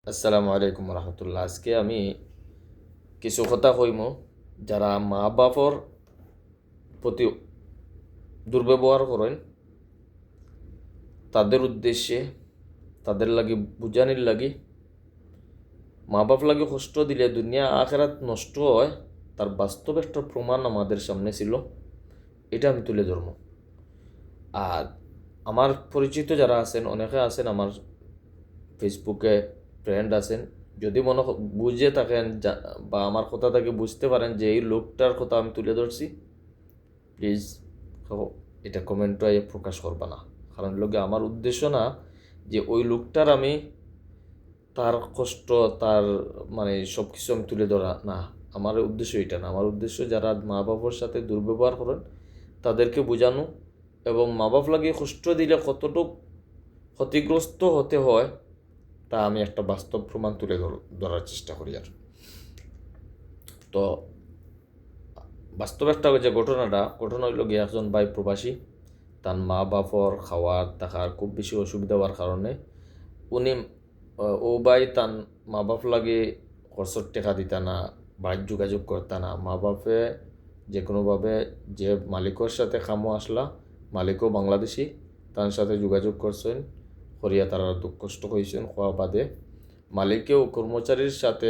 আসসালামু আলাইকুম রহমতুল্লাহ। আজকে আমি কিছু কথা কইম যারা মা বাপর প্রতি দুর্ব্যবহার করেন তাদের উদ্দেশ্যে, তাদের লাগি বুঝানির লাগি। মা বাপ লাগে কষ্ট দিলে দুনিয়া আখেরাত নষ্ট হয়, তার বাস্তব একটা প্রমাণ আমাদের সামনে ছিল। এটা আমি তুলে ধরব। আর আমার পরিচিত যারা আছেন, অনেকে আছেন আমার ফেসবুকে ফ্রেন্ড আছেন, যদি বুঝে থাকেন বা আমার কথা থেকে বুঝতে পারেন যে এই লোকটার কথা আমি তুলে ধরছি, প্লিজ এটা কমেন্টে প্রকাশ করবা না। কারণ লোকে আমার উদ্দেশ্য না যে ওই লোকটার আমি তার কষ্ট, তার সব কিছু আমি তুলে ধরা না। আমার উদ্দেশ্য এটা না। আমার উদ্দেশ্য যারা মা বাবার সাথে দুর্ব্যবহার করেন তাদেরকে বোঝানো, এবং মা বাপ লাগে কষ্ট দিলে কতটুক ক্ষতিগ্রস্ত হতে হয় তা আমি একটা বাস্তব প্রমাণ তুলে ধরার চেষ্টা করি। আর তো বাস্তব একটা যে ঘটনা হইল গিয়ে, একজন ভাই প্রবাসী, তার মা বাপর খাওয়ার থাকার খুব বেশি অসুবিধা হওয়ার কারণে উনি ও ভাই তার মা বাপ লাগে খরচর টেকা দিতা না, বাড়ির যোগাযোগ করতা না। মা বাপে যে কোনোভাবে যে মালিকের সাথে খামো আসলা, মালিকও বাংলাদেশি, তার সাথে যোগাযোগ করছেন, করিয়া তারা দুঃখ কষ্ট হয়েছেন। হওয়া বাদে মালিকেও কর্মচারীর সাথে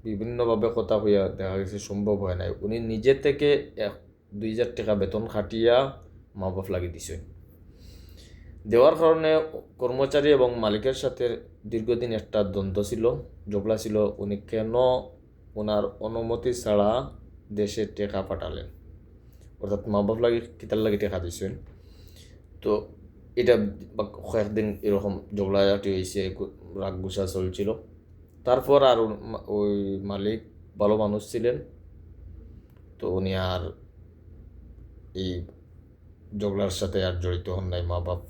বিভিন্নভাবে কথা হইয়া দেখা গেছে সম্ভব হয় নাই। উনি নিজে থেকে 1-2 হাজার টাকা বেতন খাটিয়া মা বাপ লাগিয়ে দিছেন। দেওয়ার কারণে কর্মচারী এবং মালিকের সাথে দীর্ঘদিন একটা দ্বন্দ্ব ছিল, ঝগড়া ছিল। উনি কেন ওনার অনুমতি ছাড়া দেশে টেকা পাঠালেন, অর্থাৎ মা বাপ লাগে কিতার লাগে টেকা দিছেন। তো এটা কয়েকদিন এরকম ঝগড়াঝাটি হয়েছে, রাগ গুছা চলছিল। তারপর আর ওই মালিক ভালো মানুষ ছিলেন, তো উনি আর এই ঝগড়ার সাথে আর জড়িত হন নাই। মা বাপ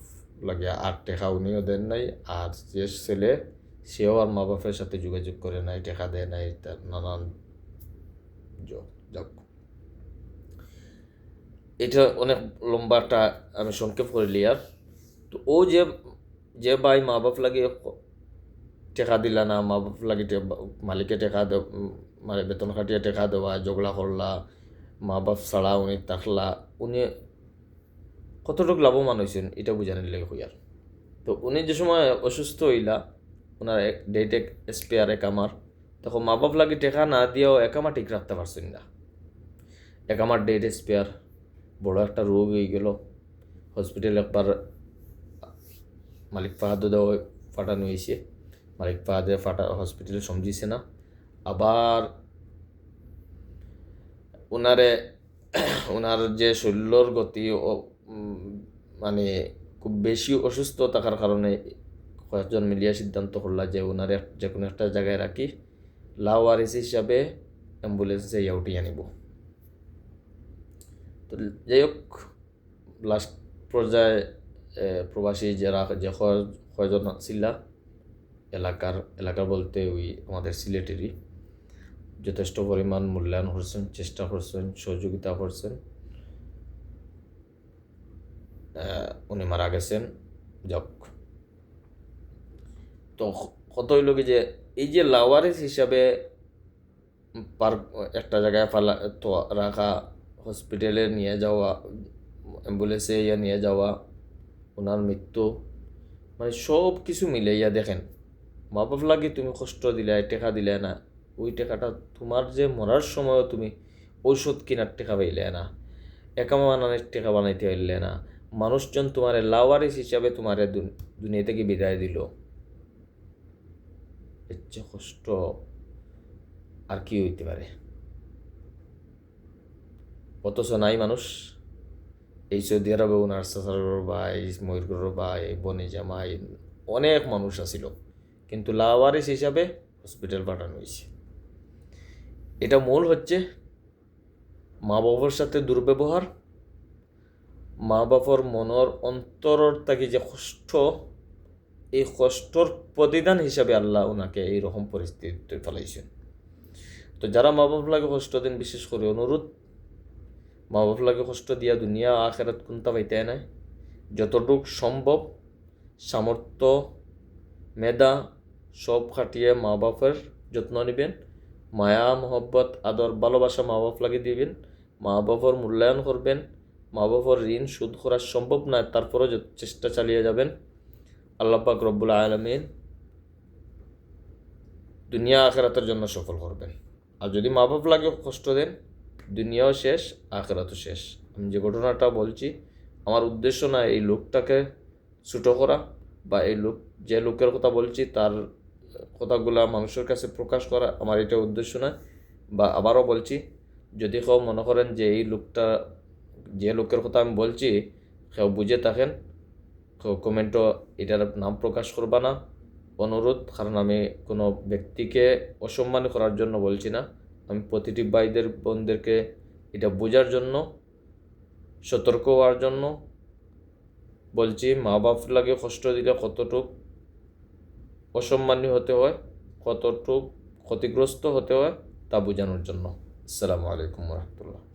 লাগে আর টেকা উনিও দেন নাই, আর যে ছেলে সেও আর মা বাপের সাথে যোগাযোগ করে নাই, টেকা দেয় নাই, তার নানান যাক। এটা অনেক লম্বাটা আমি সংক্ষেপ করলি। আর তো ও যে যে ভাই মা বাপ লাগে টেকা দিলা না, মা বাপ লাগে মালিকে টেকা বেতন খাটিয়ে টেকা দেওয়া, ঝগড়া করলা, মা বাপ ছাড়া উনি থাকলা, উনি কতটুকু লাভবান হয়েছেন এটা বুঝানোর লেগে হইয়ার। তো উনি যে সময় অসুস্থ হইলা, ওনার ডেট এক্সপায়ার একামার, তখন মা বাপ লাগে টেকা না দিয়েও একামা ঠিক রাখতে পারছেন না। একামার ডেট এক্সপায়ার, বড় একটা রোগ হয়ে গেল। হসপিটালে একবার মালিক ফাহাদ দেওয়া ফাটানো হয়েছে, মালিক ফাহাদে হসপিটালে সমঝিছে না। আবার ওনার যে শরীরের গতি মানে খুব বেশি অসুস্থ থাকার কারণে কয়েকজন মিলিয়া সিদ্ধান্ত করলা যে ওনার যে কোনো একটা জায়গায় রাখি, লাওয়ারিস হিসাবে অ্যাম্বুলেন্সে উঠিয়ে নিব। তো যাই হোক, লাস্ট পর্যায়ে প্রবাসী যারা যে কয়জন ছিলা এলাকার বলতে ওই আমাদের সিলেটেরই যথেষ্ট পরিমাণ মূল্যায়ন করছেন, চেষ্টা করছেন, সহযোগিতা করছেন। উনি মারা গেছেন। যাক, তো কত হইল কি যে এই যে লাওয়ারিস হিসাবে একটা জায়গায় তো রাখা, হসপিটালে নিয়ে যাওয়া, অ্যাম্বুলেন্সে নিয়ে যাওয়া, ওনার মৃত্যু, সব কিছু মিলাইয়া দেখেন, মা বাপ লাগে তুমি কষ্ট দিলে, টেকা দিলে না, ওই টাকাটা তোমার যে মরার সময়ও তুমি ঔষধ কেনার টাকা পাইলে না, একামা বানানোর টাকা বানাইতে পারলে না, মানুষজন তোমার লাওয়ারিস হিসাবে তোমার দুনিয়া থেকে বিদায় দিল। এর চেয়ে কষ্ট আর কি হইতে পারে? অথচ নাই মানুষ। এই সৌদি আরবে ওনার সাসার ভাই, ময়ূরগুলোর ভাই, বনি জামাই, অনেক মানুষ আছিল, কিন্তু লাওয়ারিস হিসাবে হসপিটাল পাঠানো হয়েছে। এটা মূল হচ্ছে মা বাবার সাথে দুর্ব্যবহার, মা বাবার মনের অন্তরের থাকি যে কষ্ট, এই কষ্টর প্রতিদান হিসাবে আল্লাহ ওনাকে এইরকম পরিস্থিতিতে ফেলাইছেন। তো যারা মা বাপ লাগে কষ্ট দিন, বিশেষ করে অনুরোধ, মা বাপ লাগে কষ্ট দিয়া দুনিয়া আখেরাত কোনটা পাইতে নাই। যতটুক সম্ভব সামর্থ্য, মেধা, সব খাটিয়ে মা বাপের যত্ন নেবেন, মায়া মহব্বত আদর ভালোবাসা মা বাপ লাগিয়ে দিবেন, মা বাপর মূল্যায়ন করবেন, মা বাপর ঋণ শোধ করা সম্ভব নয় তারপরও চেষ্টা চালিয়ে যাবেন। আল্লাহ পাক রব্বুল আলামিন দুনিয়া আখেরাতের জন্য সফল করবেন। আর যদি মা বাপ লাগে কষ্ট দেন, দুনিয়াও শেষ আখেরাতও শেষ। আমি যে ঘটনাটা বলছি, আমার উদ্দেশ্য না এই লোকটাকে ছোটো করা বা যে লোকের কথা বলছি তার কথাগুলা মানুষের কাছে প্রকাশ করা, আমার এটা উদ্দেশ্য নয়। বা আবারও বলছি, যদি কেউ মনে করেন যে এই লোকটা, যে লোকের কথা আমি বলছি কেউ বুঝে থাকেন, কেউ কমেন্টও এটার নাম প্রকাশ করবা না, অনুরোধ। কারণ আমি কোনো ব্যক্তিকে অসম্মান করার জন্য বলছি না, আমি প্রতিটি ভাইদের বোনদেরকে এটা বোঝার জন্য, সতর্ক হওয়ার জন্য বলছি। মা বাপ লাগে কষ্ট দিলে কতটুক অসম্মানী হতে হয়, কতটুক ক্ষতিগ্রস্ত হতে হয় তা বোঝানোর জন্য। আসসালামু আলাইকুম রহমতুল্লাহ।